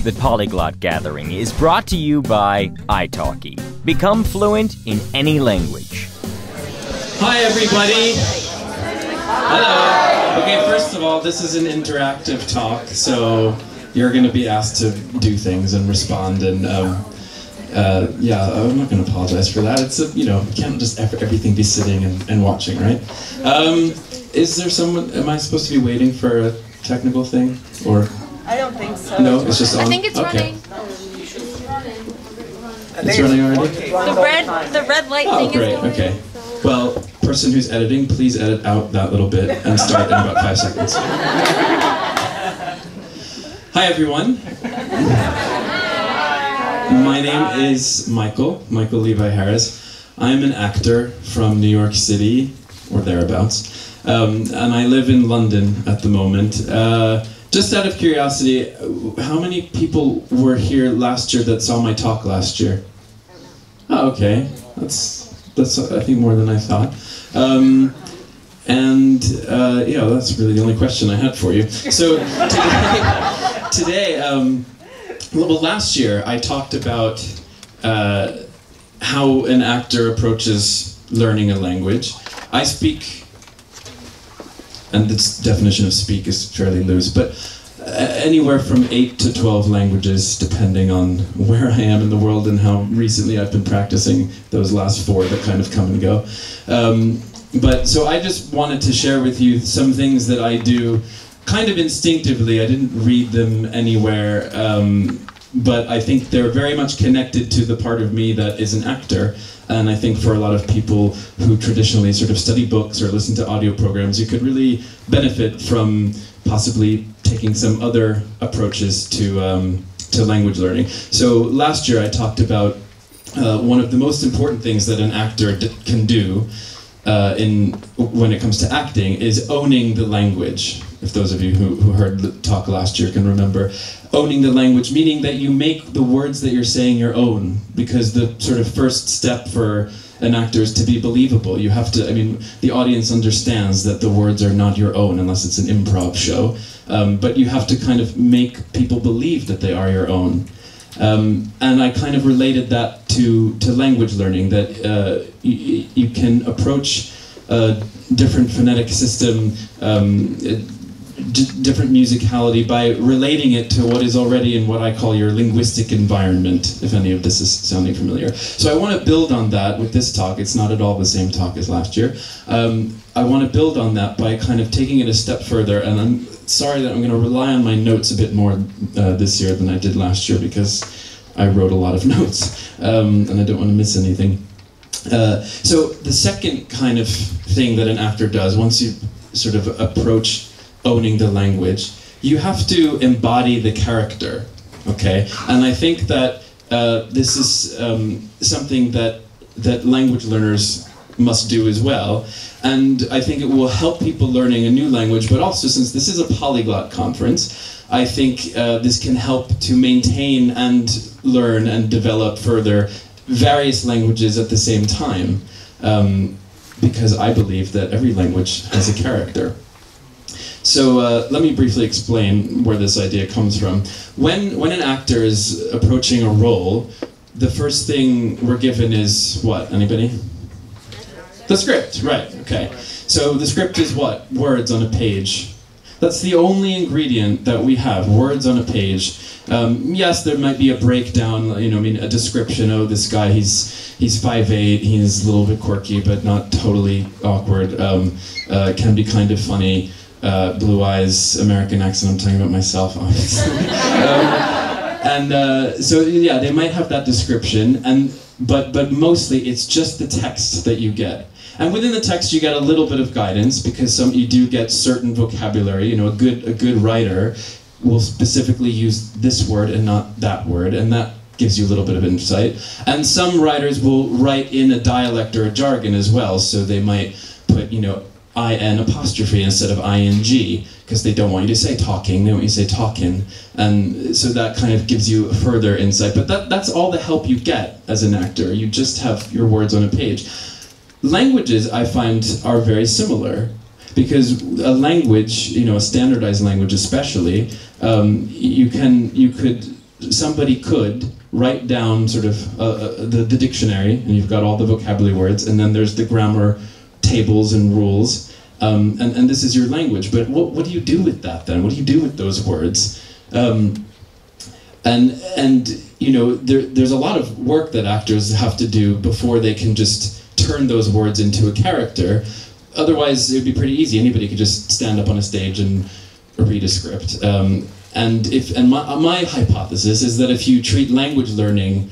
The Polyglot Gathering is brought to you by italki. Become fluent in any language. Hi, everybody. Hello. Okay, first of all, this is an interactive talk, so you're going to be asked to do things and respond, and yeah, I'm not going to apologize for that. It's you can't just everything be sitting and watching, right? Is there someone? Am I supposed to be waiting for a technical thing, or? I don't think so. No, it's just on. I think it's running. It's running already? The red light thing great, is going. Okay. Well, person who's editing, please edit out that little bit and start in about 5 seconds. Hi, everyone. My name is Michael Levi Harris. I'm an actor from New York City, or thereabouts, and I live in London at the moment. Just out of curiosity, how many people were here last year that saw my talk last year? Oh, okay. That's I think more than I thought. Yeah, that's really the only question I had for you. So today, well, last year I talked about how an actor approaches learning a language. I speak, and this definition of speak is fairly loose, but anywhere from 8 to 12 languages, depending on where I am in the world and how recently I've been practicing those last 4 that kind of come and go. So I just wanted to share with you some things that I do kind of instinctively. I didn't read them anywhere, but I think they're very much connected to the part of me that is an actor. And I think for a lot of people who traditionally sort of study books or listen to audio programs, you could really benefit from possibly taking some other approaches to language learning. So last year I talked about one of the most important things that an actor can do when it comes to acting is owning the language. If those of you who heard the talk last year can remember, owning the language, meaning that you make the words that you're saying your own, because the sort of first step for an actor is to be believable. You have to, I mean, the audience understands that the words are not your own unless it's an improv show, but you have to kind of make people believe that they are your own. And I kind of related that to language learning, that you can approach a different phonetic system, different musicality by relating it to what is already in what I call your linguistic environment, if any of this is sounding familiar. So I want to build on that with this talk. It's not at all the same talk as last year. I want to build on that by kind of taking it a step further, and I'm sorry that I'm going to rely on my notes a bit more this year than I did last year, because I wrote a lot of notes, and I don't want to miss anything. So the second kind of thing that an actor does, once you sort of approach owning the language, you have to embody the character, okay? And I think that this is something that language learners must do as well. And I think it will help people learning a new language, but also, since this is a polyglot conference, I think this can help to maintain and learn and develop further various languages at the same time, because I believe that every language has a character. So let me briefly explain where this idea comes from. When an actor is approaching a role, the first thing we're given is what? Anybody? The script, right, okay. So the script is what? Words on a page. That's the only ingredient that we have, words on a page. Yes, there might be a breakdown, I mean, a description. Oh, this guy, he's 5'8", he's a little bit quirky, but not totally awkward. Can be kind of funny. Blue eyes, American accent, I'm talking about myself, obviously. So yeah, they might have that description, but mostly it's just the text that you get. And within the text you get a little bit of guidance, because you do get certain vocabulary. A good writer will specifically use this word and not that word, and that gives you a little bit of insight. And some writers will write in a dialect or a jargon as well, so they might put, IN apostrophe instead of ING, because they don't want you to say talking, they want you to say talkin', and so that kind of gives you further insight. But that's all the help you get as an actor. You just have your words on a page. Languages, I find, are very similar, because a language, a standardized language especially, you could somebody could write down sort of the dictionary, and you've got all the vocabulary words, and then there's the grammar tables and rules, and this is your language. But what do you do with that then? What do you do with those words? And you know, there's a lot of work that actors have to do before they can just turn those words into a character. Otherwise, it would be pretty easy. Anybody could just stand up on a stage and read a script. And my hypothesis is that if you treat language learning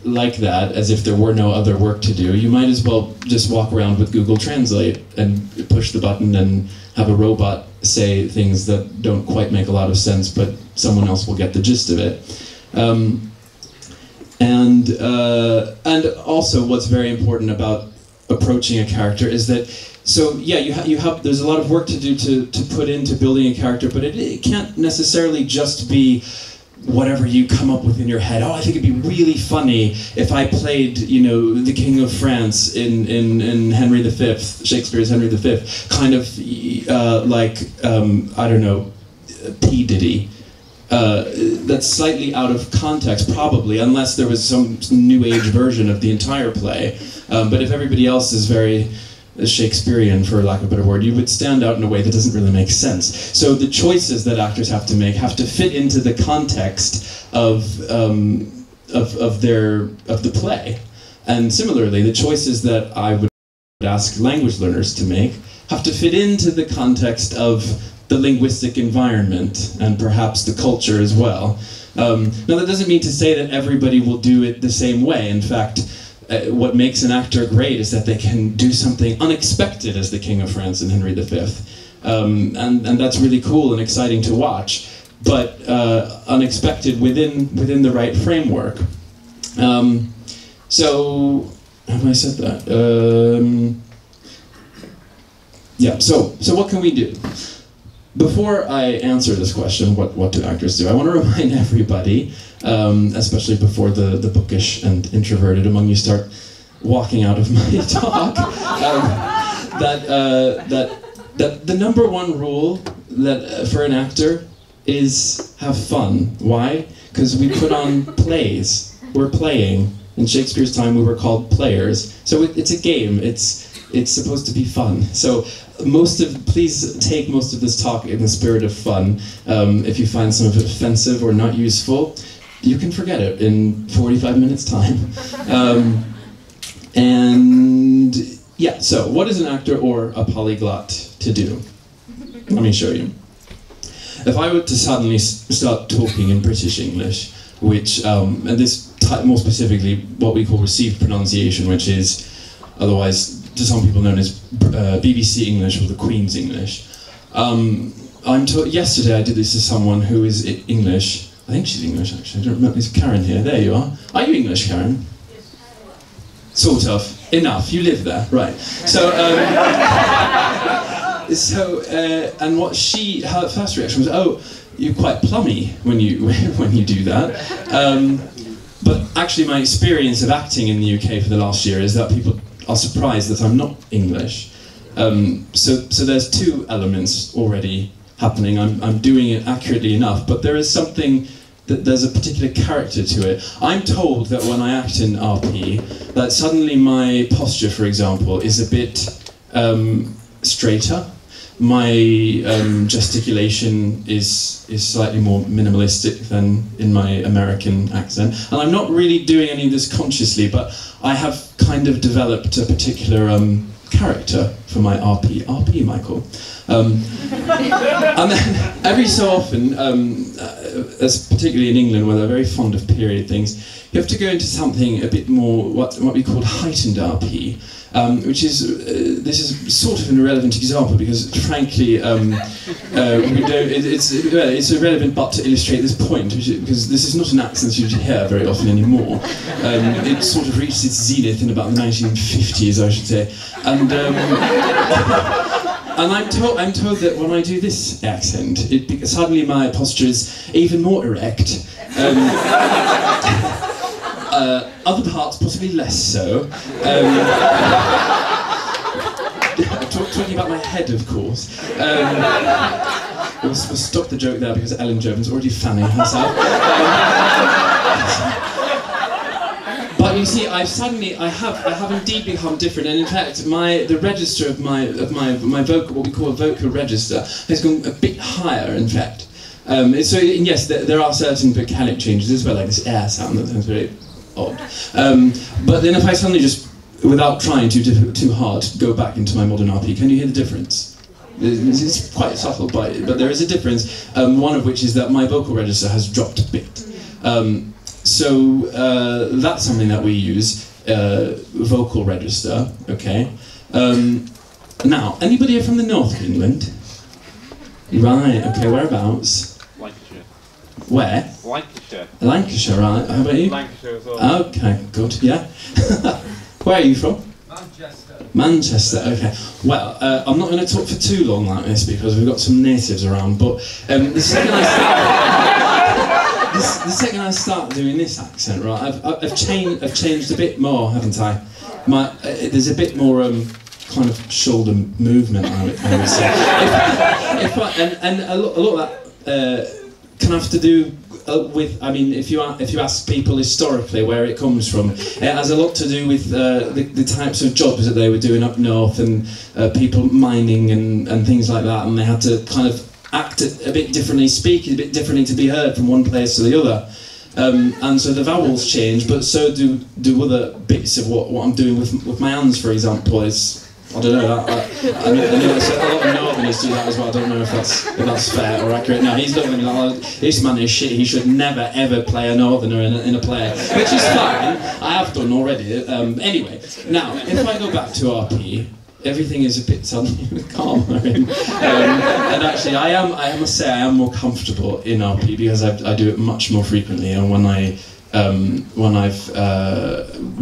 like that, as if there were no other work to do, you might as well just walk around with Google Translate and push the button and have a robot say things that don't quite make a lot of sense, but someone else will get the gist of it. And also, what's very important about approaching a character is that, so yeah, you have there's a lot of work to do to put into building a character, but it can't necessarily just be whatever you come up with in your head. Oh, I think it'd be really funny if I played, you know, the King of France in Henry V, Shakespeare's Henry V, kind of like, I don't know, P. Diddy. That's slightly out of context, probably, unless there was some new age version of the entire play. But if everybody else is very Shakespearean, for lack of a better word, you would stand out in a way that doesn't really make sense. So the choices that actors have to make have to fit into the context of the play. And similarly, the choices that I would ask language learners to make have to fit into the context of the linguistic environment and perhaps the culture as well. Now that doesn't mean to say that everybody will do it the same way. In fact, what makes an actor great is that they can do something unexpected as the King of France and Henry V. And that's really cool and exciting to watch, but unexpected within the right framework. So, have I said that? Yeah, so what can we do? Before I answer this question, what do actors do, I want to remind everybody, especially before the bookish and introverted among you start walking out of my talk, that the number one rule that for an actor is have fun. Why? Because we put on plays. We're playing. In Shakespeare's time, we were called players. So it's a game. It's supposed to be fun. So please take most of this talk in the spirit of fun. If you find some of it offensive or not useful, you can forget it in 45 minutes time. And yeah, so what is an actor or a polyglot to do? Let me show you. If I were to suddenly start talking in British English, which, and this type more specifically what we call received pronunciation, which is otherwise to some people known as BBC English or the Queen's English. Yesterday I did this to someone who is English. I think she's English actually, I don't remember. There's Karen here, there you are. Are you English, Karen? Sort of. Enough, you live there, right. So, and what her first reaction was, oh, you're quite plummy when you do that. But actually my experience of acting in the UK for the last year is that people are surprised that I'm not English. So there's two elements already happening. I'm doing it accurately enough, but there is something there's a particular character to it. I'm told that when I act in RP, that suddenly my posture, for example, is a bit straighter. My gesticulation is slightly more minimalistic than in my American accent. And I'm not really doing any of this consciously, but I have kind of developed a particular character for my RP, Michael. And then every so often, as particularly in England where they're very fond of period things, you have to go into something a bit more what we call heightened RP, which is this is sort of an irrelevant example because frankly it's irrelevant but to illustrate this point, because this is not an accent you hear very often anymore. It sort of reached its zenith in about the 1950s, I should say, and I'm told that when I do this accent, suddenly my posture is even more erect. Other parts possibly less so. Talking about my head, of course. we'll stop the joke there because Ellen Jones already fanning herself. But you see, I have indeed become different, and in fact, the register of my vocal, what we call a vocal register, has gone a bit higher. In fact, so yes, there are certain vocalic changes as well, like this air sound that sounds very odd. But then, if I suddenly just, without trying too hard, go back into my modern RP, can you hear the difference? It's quite subtle, but there is a difference. One of which is that my vocal register has dropped a bit. So that's something that we use, vocal register, okay. Now, anybody here from the north of England? Right, okay, whereabouts? Lancashire. Where? Lancashire. Lancashire, right, how about you? Lancashire as well. Okay, good, yeah. Where are you from? Manchester. Manchester, okay. Well, I'm not going to talk for too long like this because we've got some natives around, but the second I start doing this accent, right, I've changed a bit more, haven't I? There's a bit more kind of shoulder movement, I would say. And a lot of that can have to do with, I mean, if you ask people historically where it comes from, it has a lot to do with the types of jobs that they were doing up north, and people mining and things like that, and they had to kind of act a bit differently, speak a bit differently to be heard from one place to the other. And so the vowels change, but so do other bits of what I'm doing with my hands, for example. I don't know, I know a lot of Northerners do that as well. I don't know if that's fair or accurate. No, he's looking at me like, oh, this man is shit, he should never ever play a Northerner in a play, which is fine, I have done already. Anyway, now, if I go back to RP, everything is a bit suddenly calmer. And actually, I must say, I am more comfortable in RP because I do it much more frequently. And when I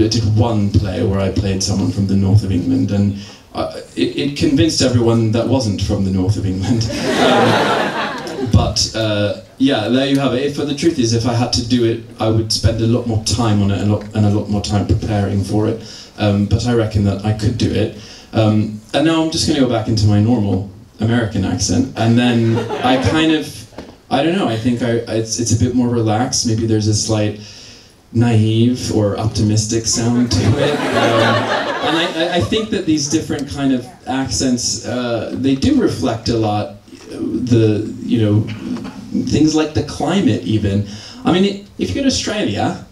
did one play where I played someone from the north of England, and it convinced everyone that wasn't from the north of England. Yeah, there you have it. The truth is, if I had to do it, I would spend a lot more time on it and a lot more time preparing for it. But I reckon that I could do it. And now I'm just going to go back into my normal American accent, and then I don't know, I think it's a bit more relaxed. Maybe there's a slight naive or optimistic sound to it. And I think that these different kind of accents, they do reflect a lot things like the climate even. I mean, if you go to Australia,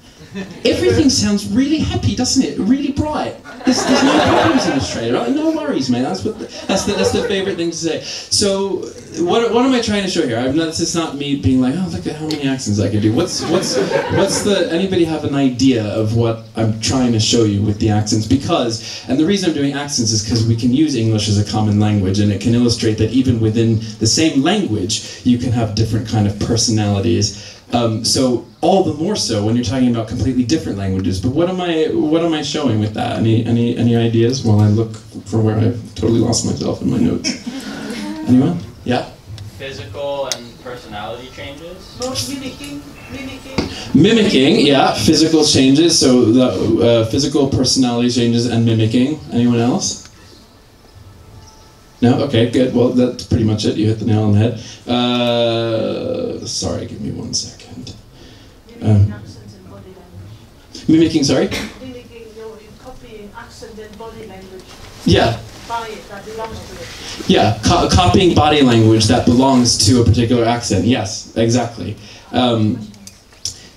everything sounds really happy, doesn't it? Really bright. There's no problems in Australia, right? No worries, mate. That's the favourite thing to say. So, what am I trying to show here? This is not me being like, oh, look at how many accents I can do. Anybody have an idea of what I'm trying to show you with the accents? And the reason I'm doing accents is because we can use English as a common language, and it can illustrate that even within the same language, you can have different kind of personalities. So all the more so when you're talking about completely different languages. But what am I showing with that? Any ideas while I look for where I've totally lost myself in my notes? Anyone? Yeah? Physical and personality changes. Mimicking. Mimicking, yeah. Physical changes. So the physical personality changes and mimicking. Anyone else? No? Okay, good. Well, that's pretty much it. You hit the nail on the head. Sorry, give me 1 second. Mimicking accent and body language. Mimicking, sorry? Mimicking, you're copying accent and body language. Yeah. By it, that belongs to it. Yeah, copying body language that belongs to a particular accent. Yes, exactly.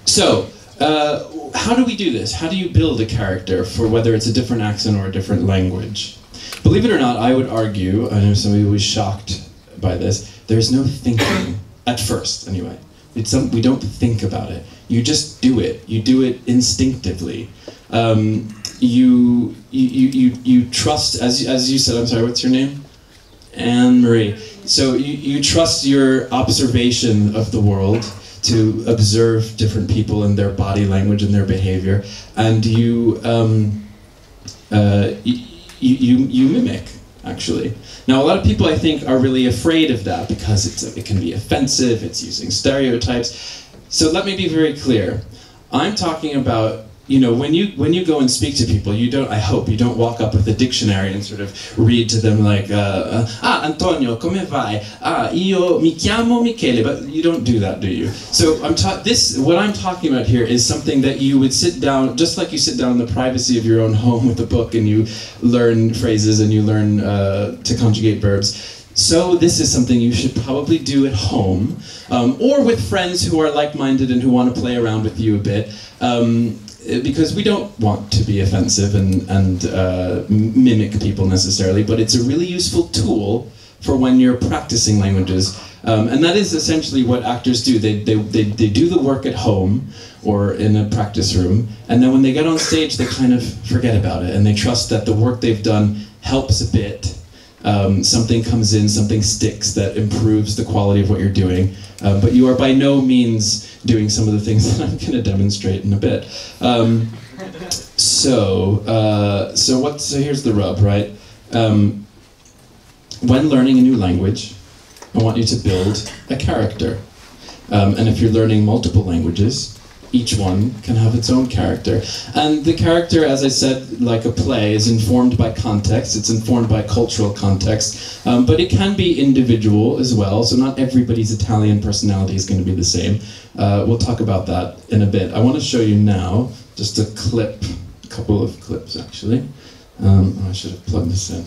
So, how do we do this? How do you build a character for whether it's a different accent or a different language? Believe it or not, I would argue, I know somebody will be shocked by this, there's no thinking, at first anyway. We don't think about it. You just do it. You do it instinctively. You trust, as you said, I'm sorry, what's your name? Anne-Marie. So you trust your observation of the world to observe different people and their body language and their behavior, and you mimic, actually. Now, a lot of people, I think, are really afraid of that because it can be offensive, it's using stereotypes. So let me be very clear. I'm talking about, you know, when you go and speak to people, you don't. I hope you don't walk up with a dictionary and sort of read to them like, Antonio, come vai? Io mi chiamo Michele. But you don't do that, do you? So what I'm talking about here is something that you would sit down, just like you sit down in the privacy of your own home with a book and you learn phrases and you learn to conjugate verbs. So this is something you should probably do at home, or with friends who are like-minded and who want to play around with you a bit, because we don't want to be offensive and mimic people necessarily, but it's a really useful tool for when you're practicing languages. And that is essentially what actors do. They do the work at home or in a practice room, and then when they get on stage, they kind of forget about it, and they trust that the work they've done helps a bit. Something comes in, something sticks that improves the quality of what you're doing, but you are by no means doing some of the things that I'm going to demonstrate in a bit. So here's the rub, right? When learning a new language, I want you to build a character. And if you're learning multiple languages, each one can have its own character. And the character, as I said, like a play, is informed by context, it's informed by cultural context, but it can be individual as well, so not everybody's Italian personality is going to be the same. We'll talk about that in a bit. I want to show you now just a clip, a couple of clips actually. I should have plugged this in.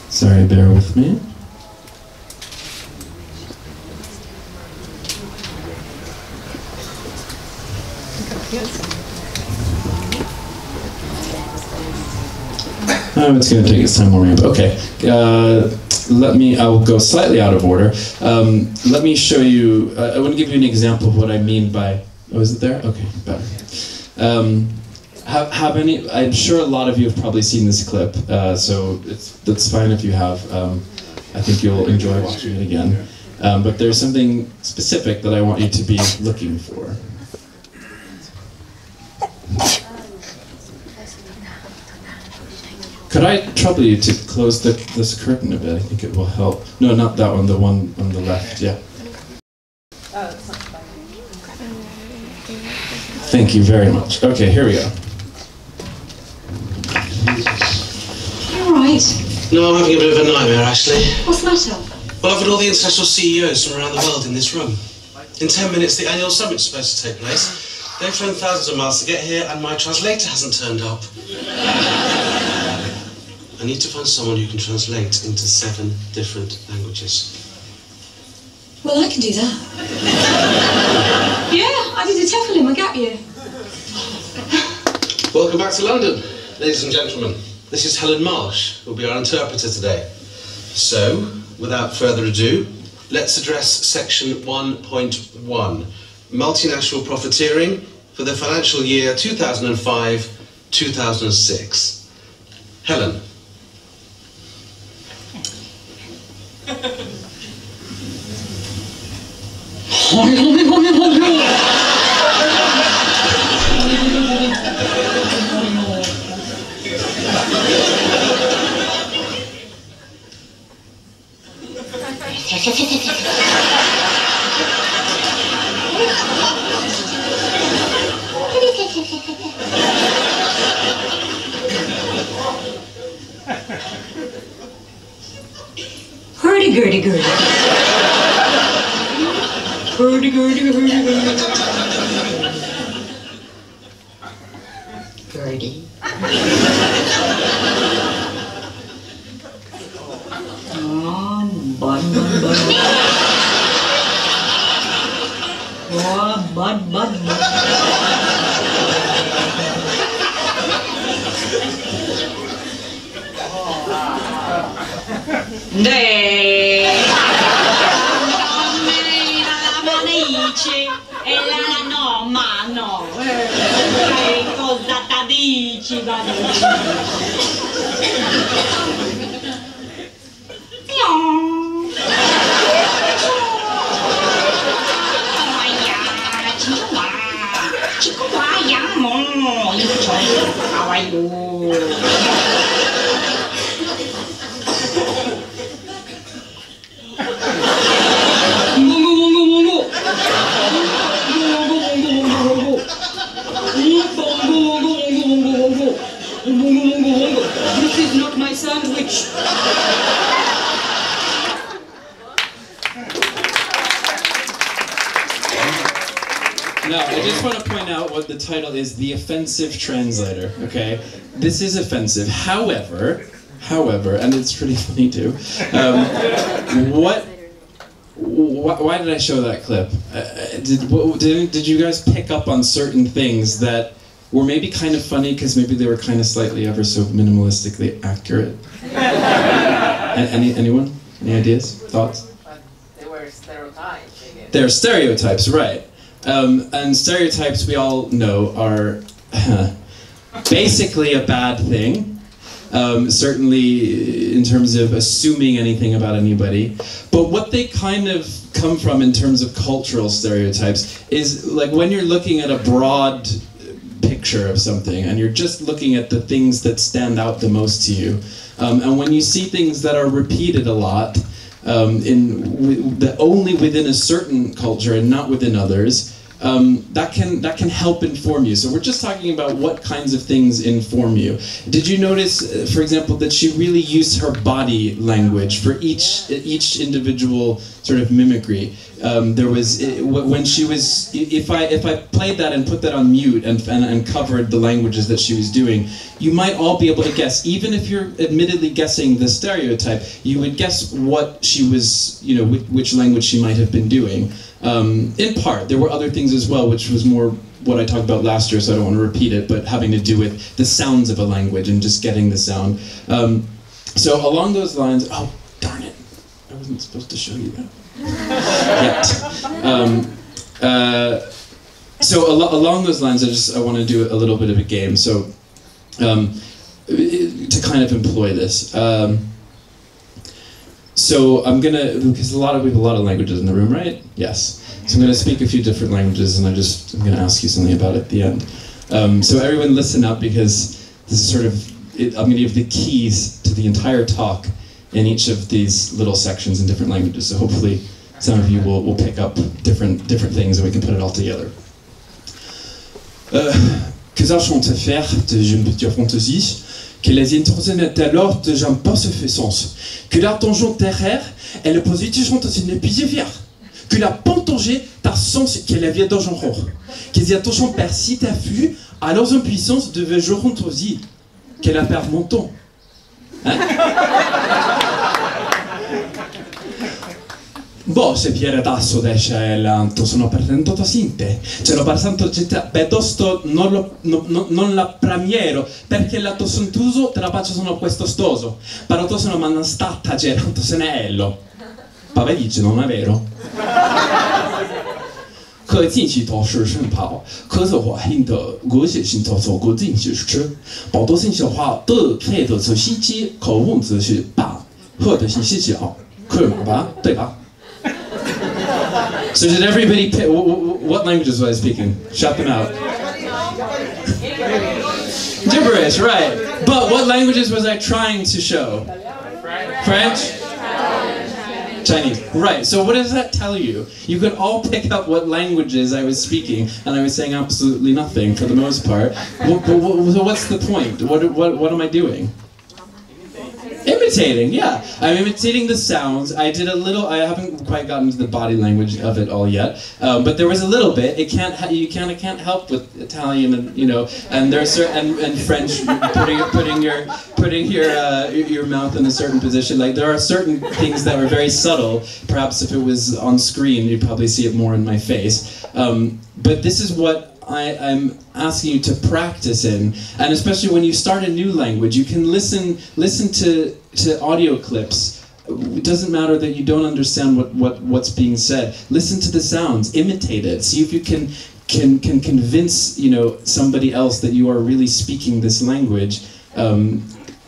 Sorry, bear with me. Oh, it's going to take its time warming up. Okay, I'll go slightly out of order. Let me show you, I want to give you an example of what I mean by, oh, is it there? Okay, better. I'm sure a lot of you have probably seen this clip, so that's fine if you have. I think you'll enjoy watching it again. But there's something specific that I want you to be looking for. Could I trouble you to close this curtain a bit? I think it will help. No, not that one, the one on the left, yeah. Thank you very much. Okay, here we go. You alright? No, I'm having a bit of a nightmare, Ashley. What's the matter? Well, I've got all the international CEOs from around the world in this room. In 10 minutes, the annual summit's supposed to take place. They've flown thousands of miles to get here, and my translator hasn't turned up. I need to find someone who can translate into 7 different languages. Well, I can do that. Yeah, I did a TEFL in my gap year. Welcome back to London, ladies and gentlemen. This is Helen Marsh, who'll be our interpreter today. So, without further ado, let's address section 1.1, multinational profiteering for the financial year 2005-2006. Helen. Hurdy-gurdy-gurdy. Hurdy-gurdy-gurdy. Gurdy. Bud. Oh, bud. No, ma no. Cosa ta dici, how are you? French. Now, I just want to point out what the title is, The Offensive Translator, okay? This is offensive. However, and it's pretty funny too, why did I show that clip? Did you guys pick up on certain things that were maybe kind of funny because maybe they were kind of slightly ever so minimalistically accurate? Anyone? Any ideas? Thoughts? They were stereotypes. They're stereotypes, right. And stereotypes, we all know, are basically a bad thing. Certainly in terms of assuming anything about anybody. But what they kind of come from in terms of cultural stereotypes is like when you're looking at a broad picture of something and you're just looking at the things that stand out the most to you. And when you see things that are repeated a lot, only within a certain culture and not within others, that can help inform you. So we're just talking about what kinds of things inform you. Did you notice, for example, that she really used her body language for each individual sort of mimicry? There was when she was, if I played that and put that on mute and covered the languages that she was doing, you might all be able to guess. Even if you're admittedly guessing the stereotype, you would guess what she was, which language she might have been doing. In part, there were other things as well, which was more what I talked about last year, so I don't want to repeat it, but having to do with the sounds of a language and just getting the sound. So along those lines, oh, darn it, I wasn't supposed to show you that yet. So along those lines, I want to do a little bit of a game, so to kind of employ this. So I'm gonna, because we have a lot of languages in the room, right? Yes. So I'm gonna speak a few different languages, and I'm gonna ask you something about it at the end. So everyone listen up, because this is sort of, I'm gonna give the keys to the entire talk in each of these little sections in different languages. So hopefully some of you will pick up different things, and we can put it all together. Kazachon faire de Jumbutia Fantasy. Que les intentions alors de j'aime pas ce fait sens. Que l'attention terrestre et le positif sont aussi ne puis faire. Que la pentongée par sens qu'elle avait dans son corps. Que les attentions persistent à flux alors en puissance de vejouront aussi. Qu'elle a perd mon temps. Boh, se Pierre Tasso desce l'anto, sono perdendo sinte. Ce l'ho passato piuttosto non la premiero, perché l'atto sontuso te la faccio sono questo stoso. Però tu sono manastata geranto senello. Papà dice, non è vero? 可进去都是生跑，可是我印的我写信都做过进去吃，保多信息的话都配的是西机，口问只是把，或者是细小，可以吧？对吧？ So did everybody pick, what languages was I speaking? Shout them out. Gibberish, right. But what languages was I trying to show? French? Chinese. Right, so what does that tell you? You could all pick up what languages I was speaking, and I was saying absolutely nothing for the most part. So what's the point? What am I doing? Imitating, yeah. I'm imitating the sounds. I did a little. I haven't quite gotten to the body language of it all yet, but there was a little bit. You can't help with Italian, and and there's and French putting your mouth in a certain position. Like there are certain things that were very subtle. Perhaps if it was on screen, you'd probably see it more in my face. But this is what I'm asking you to practice in, and especially when you start a new language, you can listen to audio clips. It doesn't matter that you don't understand what's being said. Listen to the sounds, imitate it. See if you can convince somebody else that you are really speaking this language.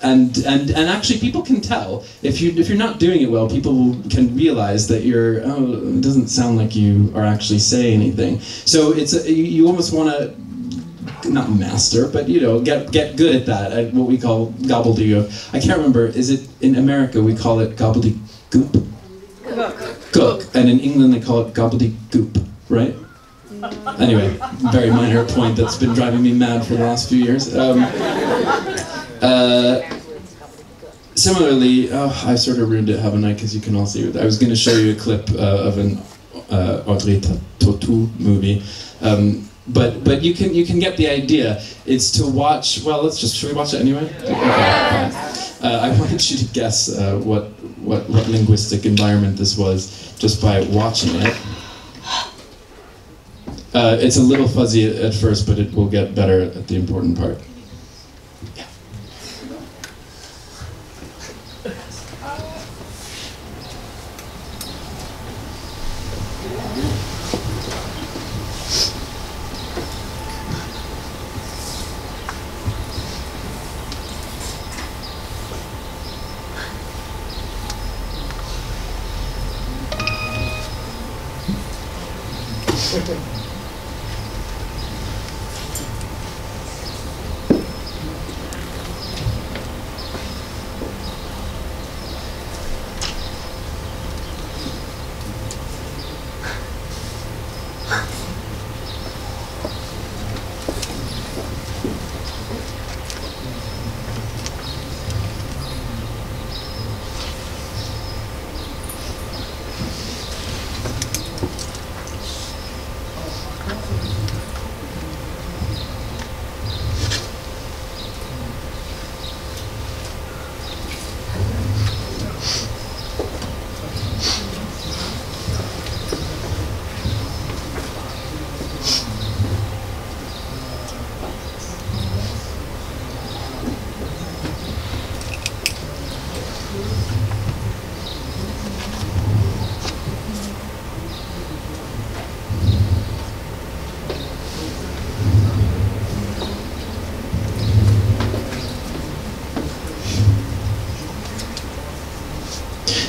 And actually, people can tell if you're not doing it well. People can realize that it doesn't sound like you are actually saying anything. So you almost want to not master, but get good at that. At what we call gobbledygook. I can't remember. Is it in America we call it gobbledygook? Gook. And in England they call it gobbledygook, right? Anyway, very minor point that's been driving me mad for the last few years. Similarly, I sort of ruined it, haven't I? Because you can all see it. I was going to show you a clip of an Audrey Tautou movie, but you can get the idea. It's to watch. Well, should we watch it anyway? Okay. I wanted you to guess what linguistic environment this was just by watching it. It's a little fuzzy at first, but it will get better at the important part. Yeah.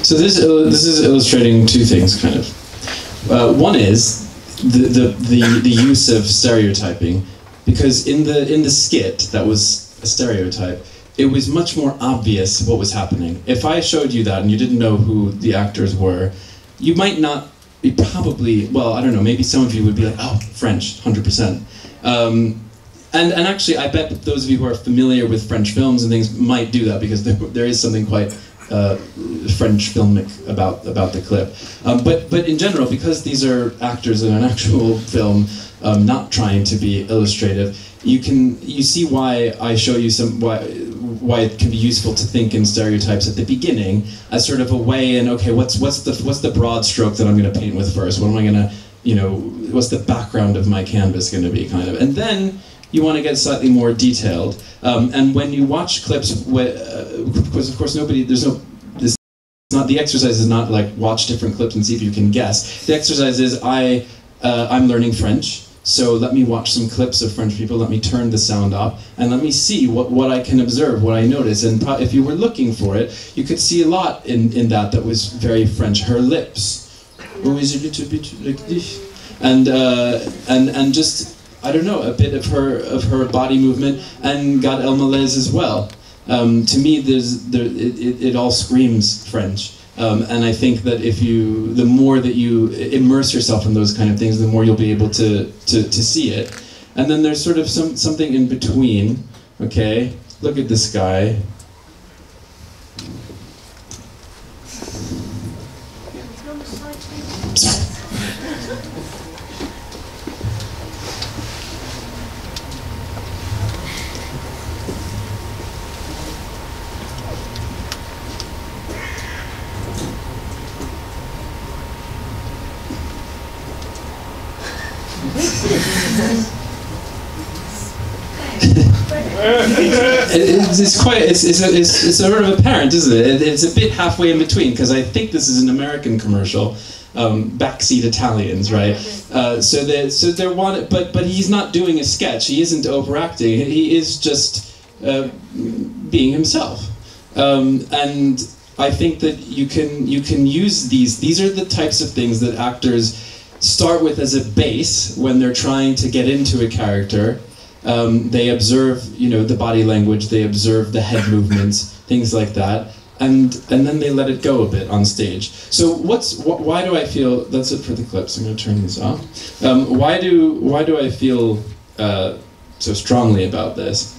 So this is illustrating two things, kind of. One is the use of stereotyping, because in the skit that was a stereotype, it was much more obvious what was happening. If I showed you that and you didn't know who the actors were, you might not be probably, well, I don't know, maybe some of you would be like, oh, French, 100%. And actually, I bet those of you who are familiar with French films and things might do that, because there is something quite French filmic about the clip. But in general, because these are actors in an actual film, not trying to be illustrative, you see why I show you why it can be useful to think in stereotypes at the beginning as sort of a way in, okay, what's the broad stroke that I'm going to paint with first? What am I going to, what's the background of my canvas going to be, kind of, and then you want to get slightly more detailed. And when you watch clips, because of course the exercise is not like watch different clips and see if you can guess. The exercise is I'm learning French, so let me watch some clips of French people, let me turn the sound up, and let me see what I can observe, what I notice. And if you were looking for it, you could see a lot in that was very French. Her lips, always a little bit like this, and just, I don't know, a bit of her body movement, and Gad Elmaleh as well. To me, it all screams French, and I think that the more that you immerse yourself in those kind of things, the more you'll be able to see it. And then there's sort of something in between. Okay, look at this guy. It's sort of apparent, isn't it? It's a bit halfway in between, because I think this is an American commercial, backseat Italians, right? So they're one, but he's not doing a sketch. He isn't overacting. He is just being himself, and I think that you can use these. These are the types of things that actors start with as a base when they're trying to get into a character. They observe, the body language, they observe the head movements, things like that, and then they let it go a bit on stage. So why do I feel, that's it for the clips, I'm going to turn this off. Why do I feel so strongly about this?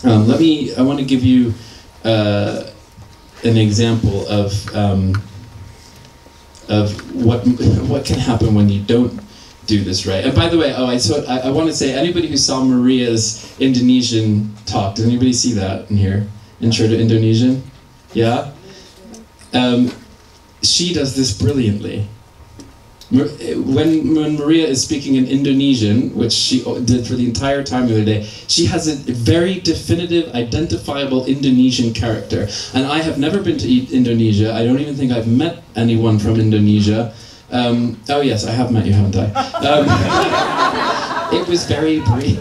I want to give you an example of what can happen when you don't do this right. And by the way, I want to say, anybody who saw Maria's Indonesian talk, did anybody see that in here? Intro to Indonesian? Yeah? She does this brilliantly. When Maria is speaking in Indonesian, which she did for the entire time the other day, she has a very definitive, identifiable Indonesian character. And I have never been to Indonesia. I don't even think I've met anyone from Indonesia. Oh yes, I have met you, haven't I? It was very brief.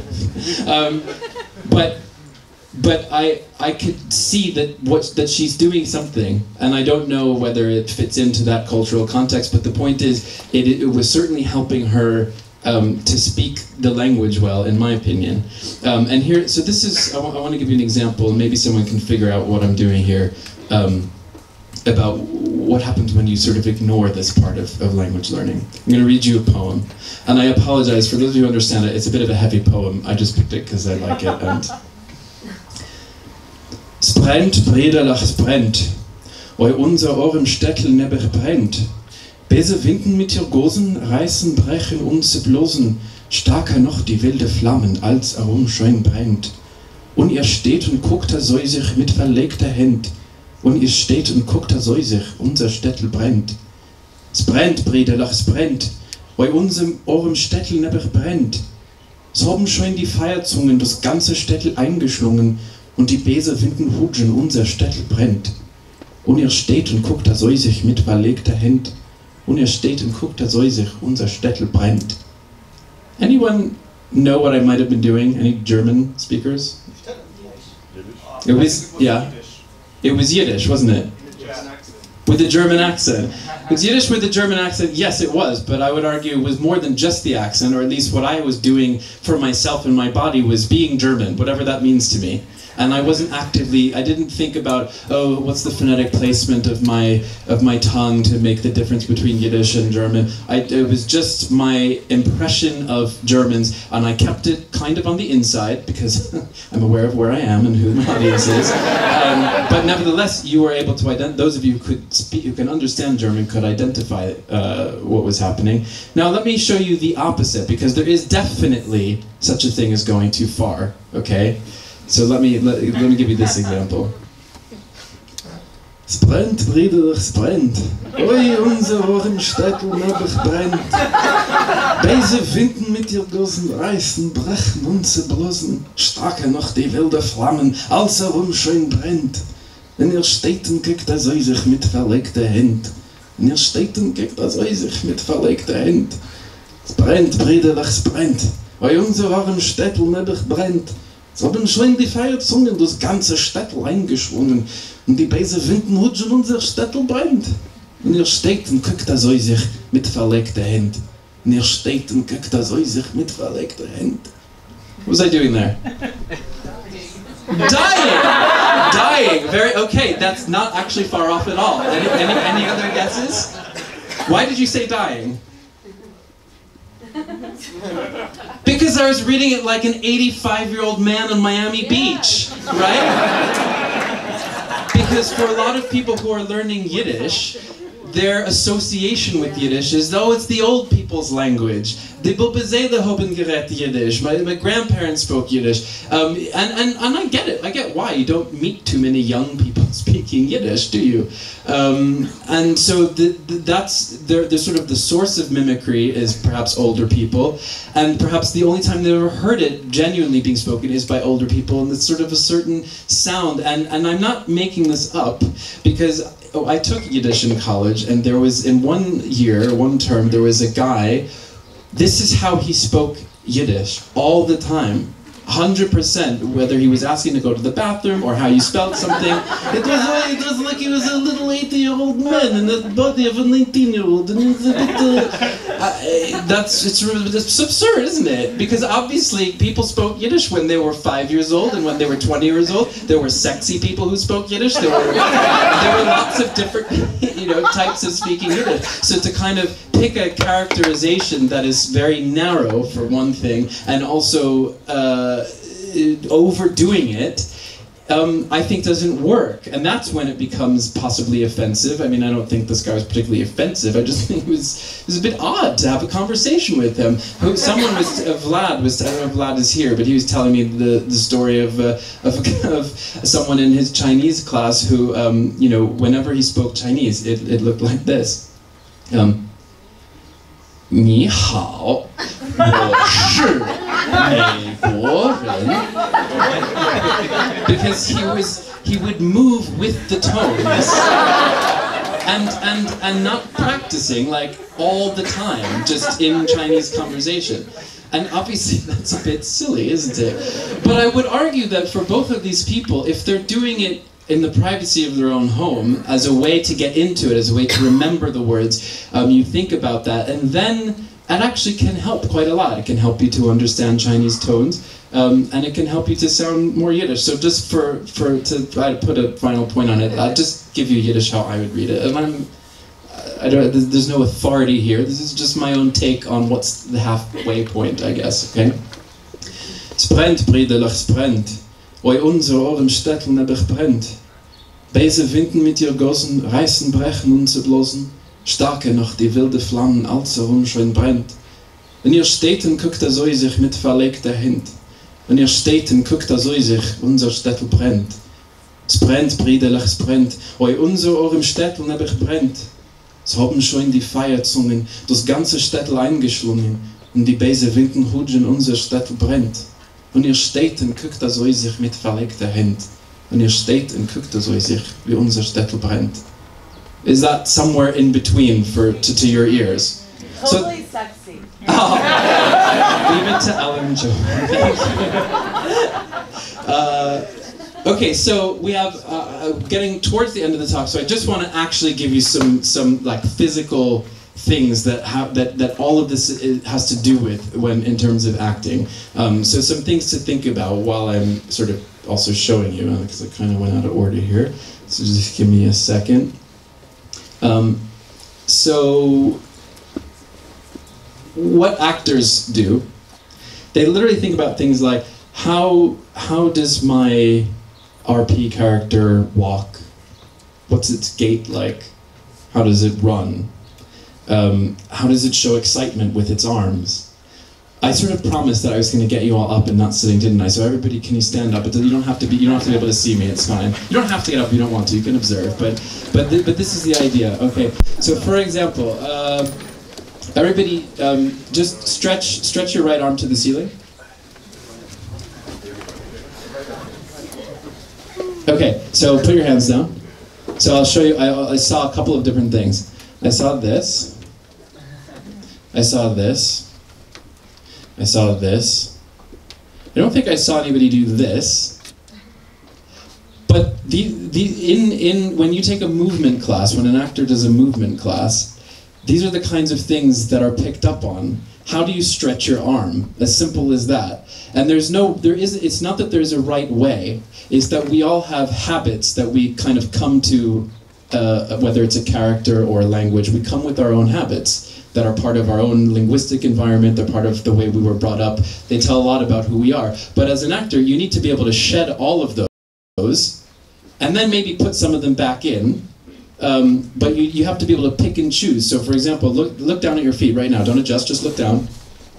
But I could see that she's doing something, and I don't know whether it fits into that cultural context, but the point is, it was certainly helping her to speak the language well, in my opinion. And here, so this is, I want to give you an example, and maybe someone can figure out what I'm doing here, about what happens when you sort of ignore this part of language learning. I'm going to read you a poem, and I apologize, for those of you who understand it, it's a bit of a heavy poem. I just picked it because I like it. And es brennt, brederlach, es brennt, oi unser Ohrenstädtel nebber brennt. Bese winken mit ihr Gosen, reißen, brechen und zerblosen, starker noch die wilde Flammen, als herumschein brennt. Und ihr steht und guckt er säusig mit verlegter Hand, und ihr steht und guckt er säusig, unser Städtel brennt. Es brennt, brederlach, es brennt, oi unserem Ohrenstädtel nebber brennt. Es haben schon die Feierzungen das ganze Städtel eingeschlungen, und die Bese winden hutschen, unser Städtel brennt. Und ihr steht und guckt da säusig mit verlegter Hand. Und ihr steht und guckt da säusig, unser Städtel brennt. Anyone know what I might have been doing? Any German speakers? It was, yeah. It was Yiddish, wasn't it? With the German accent. It was Yiddish with the German accent, yes it was, but I would argue it was more than just the accent, or at least what I was doing for myself and my body was being German, whatever that means to me. And I wasn't actively, I didn't think about, oh, what's the phonetic placement of my tongue to make the difference between Yiddish and German. It was just my impression of Germans, and I kept it kind of on the inside, because I'm aware of where I am and who my audience is. But nevertheless, you were able to identify, those of you who could speak, who can understand German, could identify what was happening. Now let me show you the opposite, because there is definitely such a thing as going too far, okay? So let me give you this example. Es brennt, brederlich, es brennt. Oi, unser Ohrenstädtel nebber brennt. Bese winden mit ihr Gosen, reißen, brechen und zerblosen. Starker noch die wilde Flammen, als herumschön brennt. Und ihr steht und guckt er säusig mit verlegter Hand. Und ihr steht und guckt er säusig mit verlegter Hand. Es brennt, brederlich, es brennt. Oi, unser Ohrenstädtel nebber brennt. Es haben schon die Feierzungen das ganze Städtel eingeschwungen, und die Bese winden hutschen, unser Städtel brennt. Und ihr steht und guckt er säusig mit verlegter Hand. Und ihr steht und guckt er säusig mit verlegter Hand. What was I doing there? Dying! Dying! Very, okay, that's not actually far off at all. Any other guesses? Why did you say dying? Because I was reading it like an 85-year-old man on Miami Beach, right? Because for a lot of people who are learning Yiddish, their association with Yiddish is, oh, it's the old people's language. Die Bobezele haben geredet Yiddish. My grandparents spoke Yiddish. And I get it. I get why. You don't meet too many young people speaking Yiddish, do you? And so that's the sort of the source of mimicry is perhaps older people. And perhaps the only time they ever heard it genuinely being spoken is by older people. And it's sort of a certain sound. And I'm not making this up, because I took Yiddish in college, and there was, in one term, there was a guy, this is how he spoke Yiddish all the time, 100%, whether he was asking to go to the bathroom or how you spelled something. It was like he was a little 80-year-old man in the body of a 19-year-old, and it's a bit, it's absurd, isn't it? Because obviously people spoke Yiddish when they were 5 years old and when they were 20 years old. There were sexy people who spoke Yiddish. There were lots of different, types of speaking Yiddish. So to kind of pick a characterization that is very narrow, for one thing, and also overdoing it, I think doesn't work, and that's when it becomes possibly offensive. I mean, I don't think this guy was particularly offensive. I just think it was a bit odd to have a conversation with him. Someone was Vlad was, I don't know if Vlad is here, but he was telling me the story of someone in his Chinese class who, you know, whenever he spoke Chinese, it looked like this. 你好，我是美国人. Because he would move with the tones and not practicing like all the time, just in Chinese conversation. And obviously that's a bit silly, isn't it? But I would argue that for both of these people, if they're doing it in the privacy of their own home, as a way to get into it, as a way to remember the words, you think about that, and then it actually can help quite a lot. It can help you to understand Chinese tones, and it can help you to sound more Yiddish. So just to try to put a final point on it, I'll just give you Yiddish how I would read it. And there's no authority here. This is just my own take on what's the halfway point, I guess, okay? Es brennt, Brüderlich, es brennt. Oi unser Ohren Städtel nebig brennt. Böse Winden mit ihr Gossen, reißen, brechen und zerblosen. Starke noch die wilde Flammen, als schön brennt. Wenn ihr Städten guckt, so sich mit verlegter Hand. Wenn ihr Städten guckt, so sich unser Städtel brennt. Es brennt, Brüderlich, es brennt. Oi unser Ohren Städtel nebig brennt. Es haben schon die Feierzungen das ganze Städtel eingeschlungen. Und die böse Winden huschen, unser Städtel brennt. Und ihr steht und guckt, so sich mit verlegter Hand. Und ihr steht und guckt, so sich, wie unser Städtel brennt. Is that somewhere in between to your ears? Totally sexy. Oh, leave it to Ellen Joe. Okay, so we have getting towards the end of the talk. So I just want to actually give you some like physical things that all of this has to do with when in terms of acting. So some things to think about while I'm sort of also showing you, because I kind of went out of order here. So just give me a second. So what actors do, they literally think about things like how does my RP character walk? What's its gait like? How does it run? How does it show excitement with its arms? I sort of promised that I was going to get you all up and not sitting, didn't I? So everybody, can you stand up? But you don't have to be able to see me. It's fine. You don't have to get up if you don't want to. You can observe. But this is the idea. Okay. So for example, everybody, just stretch your right arm to the ceiling. Okay. So put your hands down. So I'll show you. I saw a couple of different things. I saw this. I saw this. I saw this. I don't think I saw anybody do this. But when you take a movement class, when an actor does a movement class, these are the kinds of things that are picked up on. How do you stretch your arm? As simple as that. And it's not that there's a right way. It's that we all have habits that we kind of come to, whether it's a character or a language, we come with our own habits that are part of our own linguistic environment, they're part of the way we were brought up, they tell a lot about who we are. But as an actor, you need to be able to shed all of those, and then maybe put some of them back in, but you have to be able to pick and choose. So for example, look down at your feet right now, don't adjust, just look down.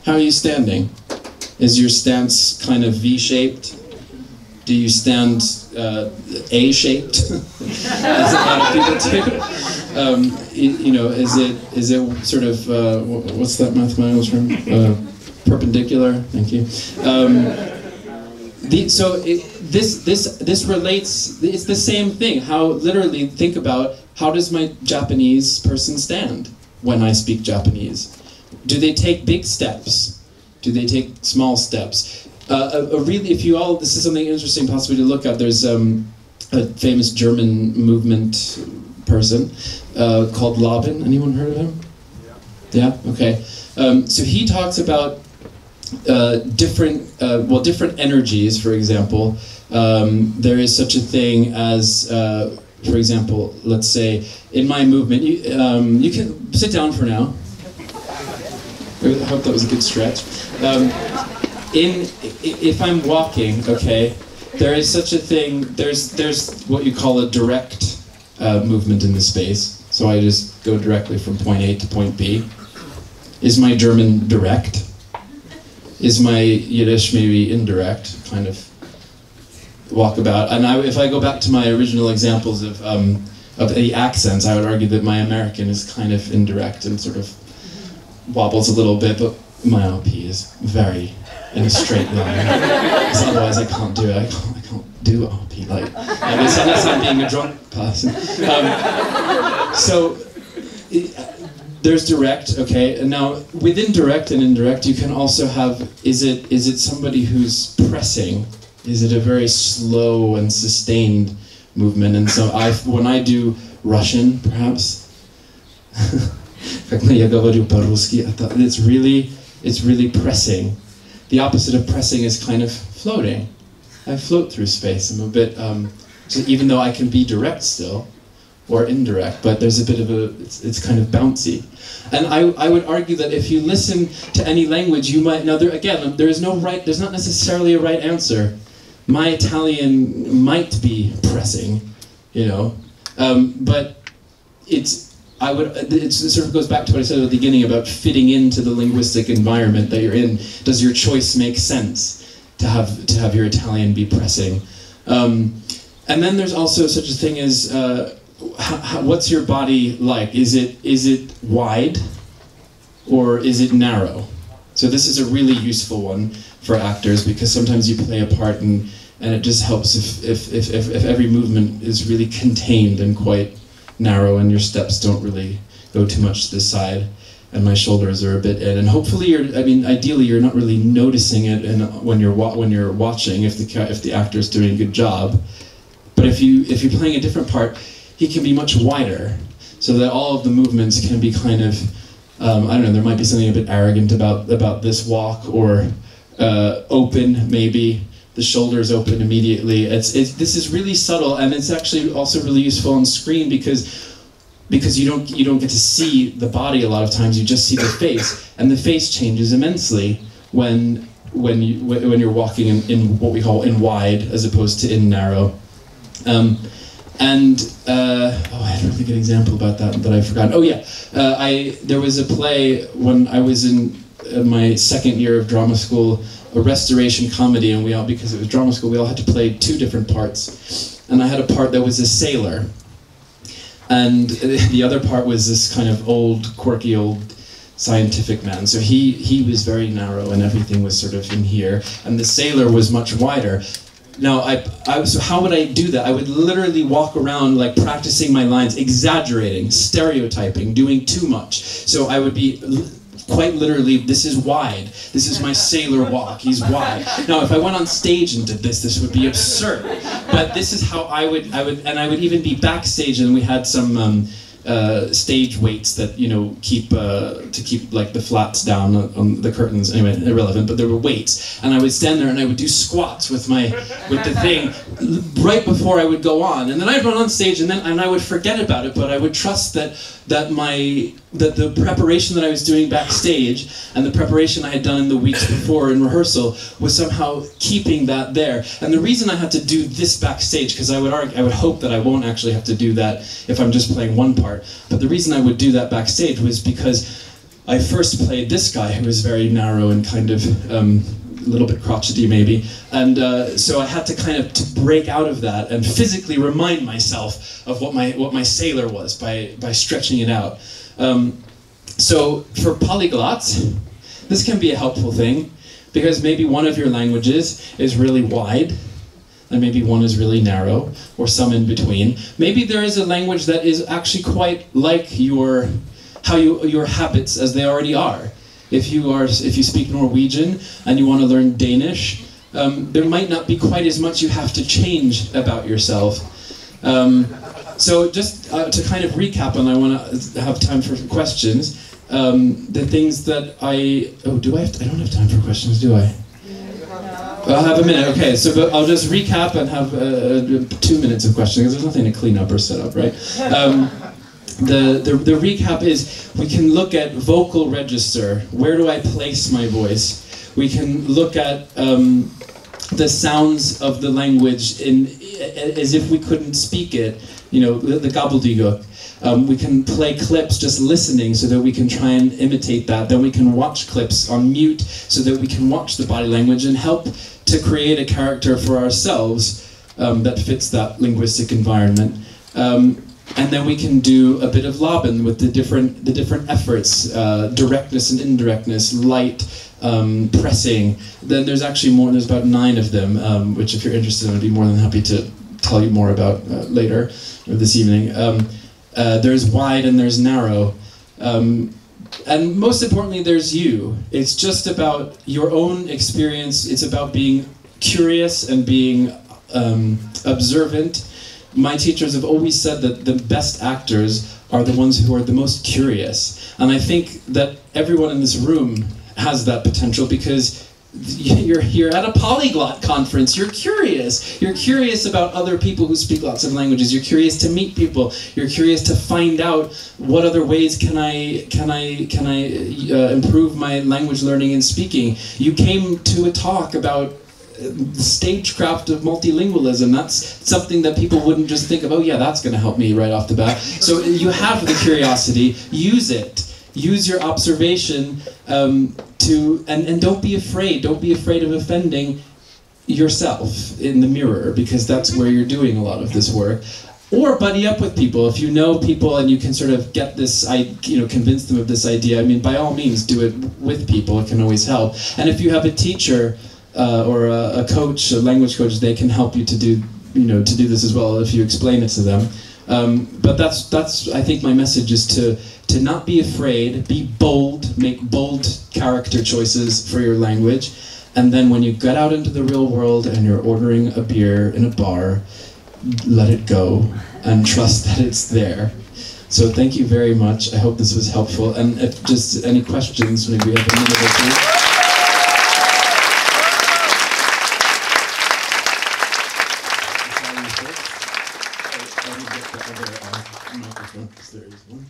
How are you standing? Is your stance kind of V-shaped? Do you stand A-shaped, as a lot of people do? You know, is it sort of what's that mathematical term? Perpendicular. Thank you. This relates. It's the same thing. How literally think about how does my Japanese person stand when I speak Japanese? Do they take big steps? Do they take small steps? This is something interesting possibly to look at. There's a famous German movement person called Laban. Anyone heard of him? Yeah? Okay. So he talks about different energies, for example. There is such a thing as, for example, let's say, in my movement, you can sit down for now. I hope that was a good stretch. If I'm walking, okay, there is such a thing. There's what you call a direct movement in the space. So I just go directly from point A to point B. Is my German direct? Is my Yiddish maybe indirect, kind of walkabout? And if I go back to my original examples of the accents, I would argue that my American is kind of indirect and sort of wobbles a little bit, but my OP is very in a straight line. Because otherwise I can't do it. I can't do OP. Unless I'm being a drunk person. There's direct, okay, and now within direct and indirect you can also have, is it somebody who's pressing? Is it a very slow and sustained movement? And so when I do Russian, perhaps, it's really pressing. The opposite of pressing is kind of floating. I float through space. I'm a bit, so even though I can be direct still, or indirect, but there's a bit of it's kind of bouncy. And I would argue that if you listen to any language, you might, now there's not necessarily a right answer. My Italian might be pressing, you know, but it sort of goes back to what I said at the beginning about fitting into the linguistic environment that you're in. Does your choice make sense to have your Italian be pressing? And then there's also such a thing as what's your body like? Is it wide or is it narrow? So this is a really useful one for actors because sometimes you play a part and it just helps if every movement is really contained and quite narrow and your steps don't really go too much to the side and my shoulders are a bit in. And hopefully ideally you're not really noticing it when you're watching if the actor's doing a good job. But if you're playing a different part, he can be much wider, so that all of the movements can be kind of, I don't know, there might be something a bit arrogant about this walk, or open maybe, the shoulders open immediately. This is really subtle, and it's actually also really useful on screen because you don't get to see the body a lot of times. You just see the face, and the face changes immensely when you're walking in what we call in wide as opposed to in narrow. I had a really good example about that I forgot. Oh yeah, there was a play when I was in my second year of drama school, a restoration comedy, and because it was drama school, we all had to play two different parts. And I had a part that was a sailor, and the other part was this kind of quirky old scientific man. So he was very narrow, and everything was sort of in here, and the sailor was much wider. Now, so how would I do that? I would literally walk around like practicing my lines, exaggerating, stereotyping, doing too much. So I would be quite literally, this is wide. This is my sailor walk, he's wide. Now, if I went on stage and did this would be absurd. But this is how I would even be backstage, and we had some stage weights that keep like the flats down on the curtains. Anyway, irrelevant. But there were weights, and I would stand there and I would do squats with the thing right before I would go on, and then I'd run on stage, and I would forget about it. But I would trust that the preparation that I was doing backstage and the preparation I had done in the weeks before in rehearsal was somehow keeping that there. And the reason I had to do this backstage, because I would hope that I won't actually have to do that if I'm just playing one part, but the reason I would do that backstage was because I first played this guy who was very narrow and kind of a little bit crotchety maybe, and so I had to kind of break out of that and physically remind myself of what my sailor was by stretching it out. So for polyglots, this can be a helpful thing, because maybe one of your languages is really wide, and maybe one is really narrow, or some in between. Maybe there is a language that is actually quite like your habits as they already are. If you speak Norwegian and you want to learn Danish, there might not be quite as much you have to change about yourself. So just to kind of recap, and I want to have time for questions. The things that I don't have time for questions, do I? I'll have a minute. Okay, so I'll just recap and have 2 minutes of questions, because there's nothing to clean up or set up, right? The recap is, we can look at vocal register. Where do I place my voice? We can look at the sounds of the language as if we couldn't speak it, you know, the gobbledygook. We can play clips just listening so that we can try and imitate that. Then we can watch clips on mute so that we can watch the body language and help to create a character for ourselves that fits that linguistic environment. And then we can do a bit of Laban with the different efforts, directness and indirectness, light, pressing. Then there's actually more, there's about 9 of them, which if you're interested, I'd be more than happy to tell you more about later, or this evening. There's wide and there's narrow. And most importantly, there's you. It's just about your own experience. It's about being curious and being observant. My teachers have always said that the best actors are the ones who are the most curious. And I think that everyone in this room has that potential because you're at a polyglot conference. You're curious. You're curious about other people who speak lots of languages. You're curious to meet people. You're curious to find out what other ways can I improve my language learning and speaking. You came to a talk about the stagecraft of multilingualism. That's something that people wouldn't just think of, oh yeah, that's going to help me right off the bat. So you have the curiosity, use it. Use your observation and don't be afraid. Don't be afraid of offending yourself in the mirror, because that's where you're doing a lot of this work. Or buddy up with people. If you know people and you can sort of get this, convince them of this idea, I mean, by all means, do it with people. It can always help. And if you have a teacher or a coach, a language coach, they can help you to do this as well if you explain it to them. But that's I think my message is to not be afraid, be bold, make bold character choices for your language, and then when you get out into the real world and you're ordering a beer in a bar, let it go and trust that it's there. So thank you very much. I hope this was helpful. And if just any questions, maybe we have a minute or two. There is one.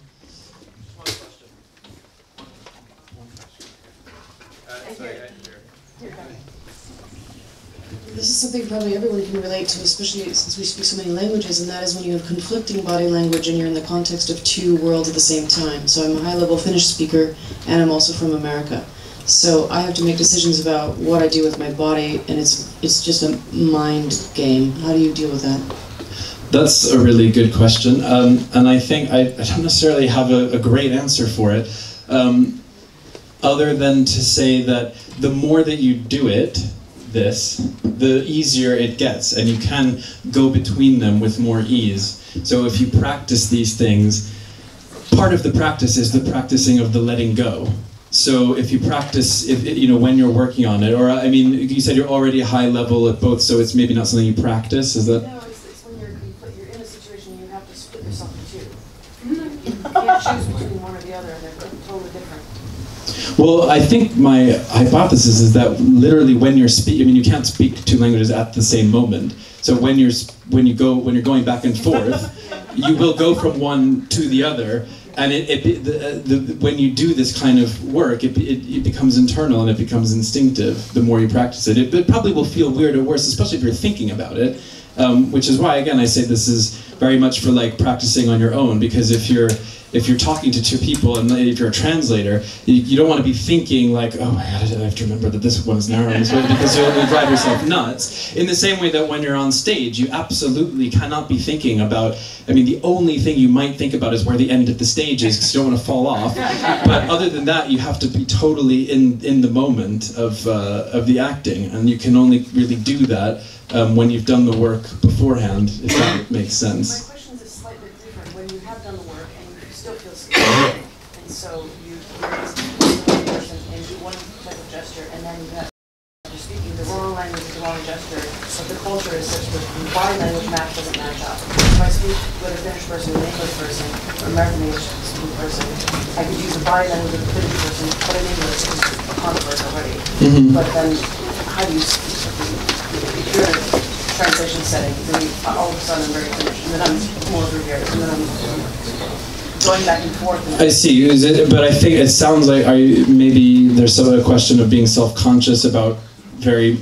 This is something probably everyone can relate to, especially since we speak so many languages, and that is when you have conflicting body language and you're in the context of 2 worlds at the same time. So I'm a high-level Finnish speaker, and I'm also from America. So I have to make decisions about what I do with my body, and it's just a mind game. How do you deal with that? That's a really good question, and I think I don't necessarily have a great answer for it, other than to say that the more that you do it, the easier it gets, and you can go between them with more ease. So if you practice these things, part of the practice is the practicing of the letting go. So if you practice, when you're working on it, or I mean, you said you're already high level at both, so it's maybe not something you practice, is that? No, it's when you're in a situation you have to split yourself in 2. You can't choose between one or the other, and they're totally different. Well, I think my hypothesis is that literally when you're you can't speak 2 languages at the same moment. So when you're going back and forth, you will go from one to the other, and when you do this kind of work, it becomes internal and it becomes instinctive. The more you practice it, it probably will feel weird or worse, especially if you're thinking about it. Which is why, again, I say this is very much for like practicing on your own, because if you're talking to 2 people and if you're a translator, you don't want to be thinking like, oh my god, I have to remember that this one's narrow in this way, because you'll drive yourself nuts. In the same way that when you're on stage, you absolutely cannot be thinking about, I mean, the only thing you might think about is where the end of the stage is, because you don't want to fall off. But other than that, you have to be totally in the moment of the acting, and you can only really do that when you've done the work beforehand, if that makes sense. My question is slightly different. When you have done the work and you still feel scared, and so you're a person and do one type of gesture, and then you're speaking the wrong language with the wrong gesture, but the culture is such that the body language match doesn't match up. If I speak with a Finnish person, an English person, or American English speaking person, I could use the body language of a Finnish person, but in English is a convert already. But then, how do you speak? If you're in a translation setting, then all of a sudden I'm very Finnish, and then I'm more gregarious, and then I'm going back and forth. I see, but I think it sounds like maybe there's some other question of being self-conscious about very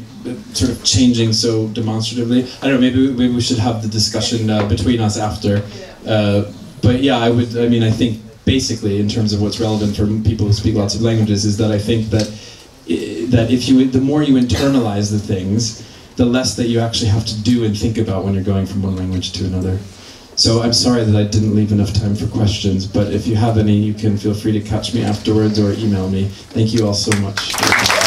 sort of changing so demonstratively. I don't know, maybe we should have the discussion between us after. But yeah, I think basically in terms of what's relevant for people who speak lots of languages is that I think that the more you internalize the things, the less that you actually have to do and think about when you're going from one language to another. So I'm sorry that I didn't leave enough time for questions, but if you have any, you can feel free to catch me afterwards or email me. Thank you all so much.